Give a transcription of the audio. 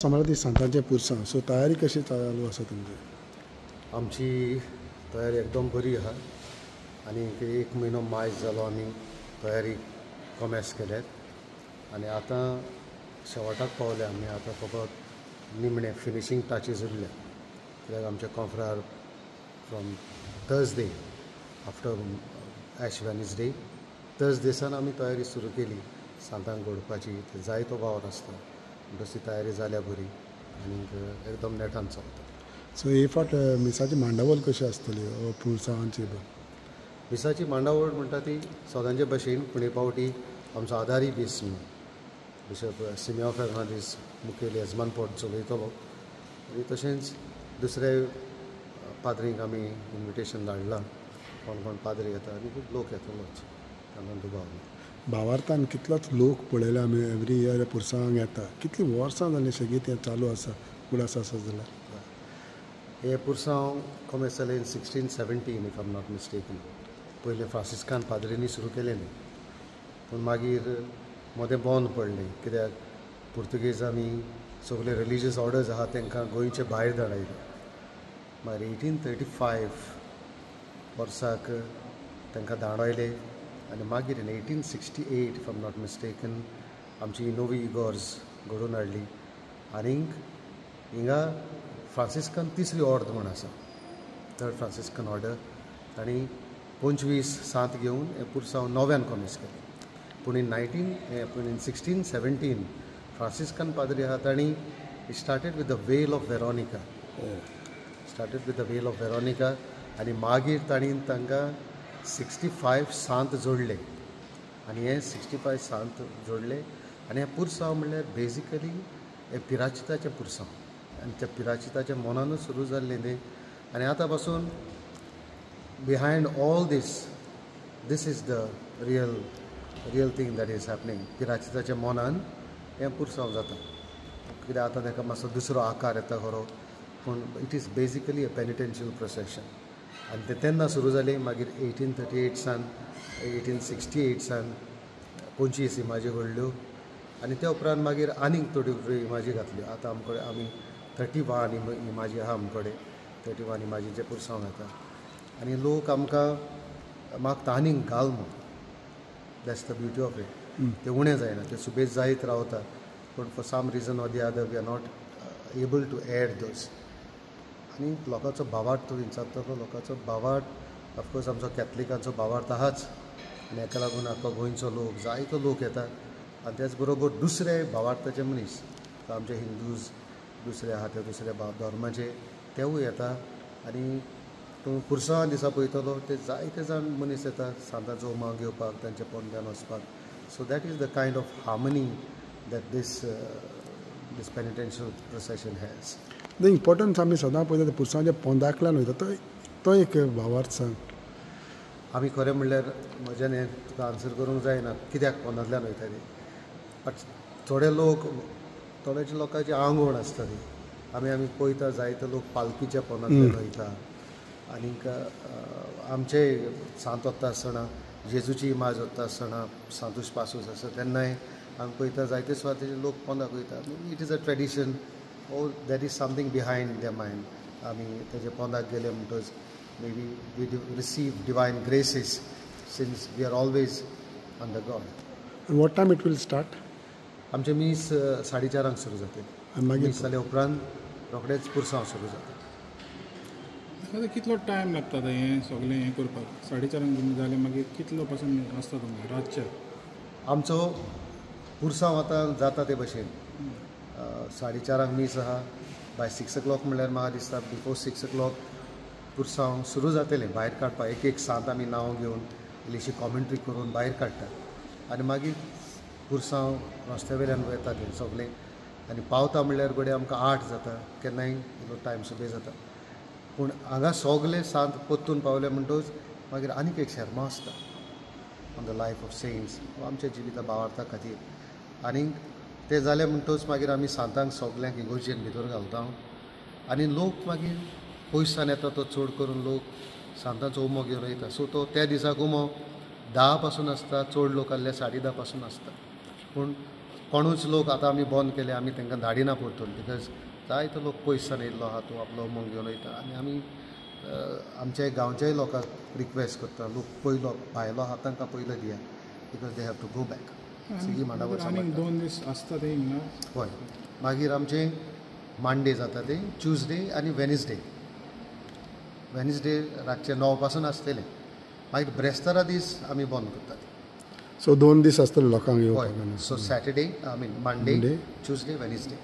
समारती सांतांचे पुरसां so तयारी कशी चालू आसा तुमची? आमची तयारी एकदम बरी आहा आनी एक म्हयनो मायज जालो आमी तयारी कमेस केल्यात आनी आतां शेवटाक पावले आमी. आतां फकत निमणे फिनिशींग टचीस उरल्या कित्याक आमचे कॉन्फ्रार from Thursday after Ash Wednesday Thursday सान आमी तयारी सुरू केली सांतांक घडोवपाची. जायतो वावर आसता तशी तयारी जाल्या बरी आनी एकदम नेटान चलता. सो हे फावट मिसाची मांडावळ कशी आसतली पुरसांवांची? मिसाची मांडावळ म्हणटा ती सदांचे भशेन पूण हे फावटी आमचो आदारी बीस बिशप सिमिओ फेर्नांदीस मुखेल येजमानपद चलयतलो आनी तशेंच दुसरे पाद्रींक आमी इन्विटेशन धाडलां. कोण कोण पाद्री येता आनी खूब लोक येतलोच तातूंत दुबाव ना. भावार्थान कितलोच लोक पळयला आमी एवरी इयर पुरसांवांक येता. कितलीं वर्सां जालीं सगळीं तें चालू आसा कुडास आसा जाल्यार? हे पुरसांव कमेस जाले in 1617 if I am not mistaken. पयले फ्रांसिस्कान पाद्रींनी सुरू केलेलें पूण मागीर मोदें बंद पडलें कित्याक पुर्तुगेजांनी सगळे रिलिजियस ऑर्डर्स आहा तांकां गोंयचे भायर धाडयले. मागीर 1835 वर्साक तांकां धाडयले आनी मागीर in 1868 if I am not mistaken आमची नोवी इगॉर्ज घडोवन हाडली. आनीक हिंगा फ्रांसिस्कान तिसरी ऑर्ड म्हण आसा, थर्ड फ्रांसिस्कन ऑर्डर, तांणी 25 सांत घेवन हे पुरसांव नव्यान कमेस केलें. पूण इन 1617 फ्रांसिस्कन पाद्री आहा तांणी started with the well of Veronica आनी मागीर तांणी तांकां 65 सांत जोडले आनी हे 65 सांत जोडले आनी हे पुरसांव म्हणल्यार बेजिकली हे पिराचिताचें पुरसांव आनी त्या पिराचिताच्या मनानूच सुरू जाल्लें तें. आनी आतां पासून behind all this is the real thing that is happening. पिराचिताच्या मनान हें पुरसांव जाता कित्याक आतां ताका मातसो दुसरो आकार येता खरो पूण it is basically a penitential procession. आनी तें तेन्ना सुरू जालें. मागीर 1838 सान 1868 सान 25 इमाजी घडल्यो आनी त्या उपरांत मागीर आनीक थोड्यो इमाजी घातल्यो. आतां आमी 31 इमाजी आहा आमचे कडेन. 31 इमाजीचे पुरसांव येता आनी लोक आमकां मागता आनीक घाल म्हूण. That's the beauty of it. तें उणें जायना, तें सुबेज जायत रावता पूण for some reason or the other we are not able to add those. आनी लोकांचो भावार्थ तूं विचारतलो, लोकांचो भावार्थ ऑफकोर्स आमचो कॅथलिकांचो भावार्थ आहाच आनी हेका लागून आख्खो गोंयचो लोक जायतो लोक येता आनी त्याच बरोबर दुसरे भावार्थाचे मनीस आमचे हिंदूज दुसरे आहा ते दुसऱ्या धर्माचे तेवूय येता. आनी तूं पुरसांवा दिसा पळयतलो ते जायते जाण मनीस येता सांतांचो उमाळ घेवपाक, तांच्या पोंद्यान वचपाक. So that is the kind of harmony that this penitential procession has. The importance आमी सदां पळयता पुरसांवाच्या पोंदाकल्यान वयता तो एक भावार्थ सांग. आमी खरें म्हणल्यार म्हज्यान हें तुका आन्सर करूंक जायना कित्याक पोंदांतल्यान वयता ती. बट थोड्याच्या लोकांची आंगवण आसता ती. आमी पळयता जायते लोक पालकीच्या पोंदांतल्यान वयता. आनीक आमचे सांत वता आसतना जेजूची इमाज वता आसतना सांतूश पासूस आसा तेन्नाय आमी पळयता जायते सुवातेचे लोक पोंदाक वयता. It is a tradition or there is something behind their mind. आमी तेजे पोंदाक गेले म्हणटच may be we receive divine graces since we are always under God. What time it will start? आमचे मीस 4:30 सुरू जाते आनी मागीर मीस जाले उपरांत रोखडेच पुरसांव सुरू जाता. कितलो टायम लागता हें सगळें हें करपाक? 4:30 जालें मागीर कितलो पासून आसता तुमकां रातचे? आमचो पुरसांव आतां जाता ते भशेन 4:30 मीस आहा. बाय 6 o'clock म्हणल्यार म्हाका दिसता बिफोर 6 o'clock पुरसांव सुरू जातलें. भायर काडपाक एक सांत आमी नांव घेवन इल्लीशी कॉमेंट्री करून भायर काडटात आनी मागीर पुरसांव रस्त्या वयल्यान वता तें सगळें आनी पावता म्हणल्यार घडये आमकां 8 जाता. केन्नाय इल्लो टायम सुबेज जाता पूण हांगा सगळे सांत परतून पावले म्हणटच मागीर आनीक एक शर्मा आसता on the life of cents आमच्या जिविता भावार्था खातीर. आनीक ते जालें म्हणटच मागीर आमी सांतांक सगल्यांक इगोर्जेन भितर घालता आनी लोक मागीर पयसान येता तो चड करून लोक सांतांचो उमो घेवन वयता. सो तो त्या दिसाक उमो 10 पासून आसता, चड लोक आहले 10:30 पासून आसता. पूण कोणूच लोक आतां आमी बंद केले आमी तांकां धाडिना परतून बिकॉज जायतो लोक पयसान येयल्लो आहा तो आपलो अमंग घेवन वयता आनी आमी आमच्या गांवच्याय लोकांक रिक्वेस्ट करता लोक पयलो भायलो आहा तांकां पयलो दिया because they have to go back ही मांडा आनी 2 दीस आसता ते हिंगा हय मागीर आमचे मांडे जाता ते ट्युजडे आनी वेनिसडे रातचे 9 पासून आसतले मागीर ब्रेस्तारा दीस आमी बंद करतात सो 2 दीस आसतले लोकांक हय येवपाक so Saturday I mean Monday Tuesday Wednesday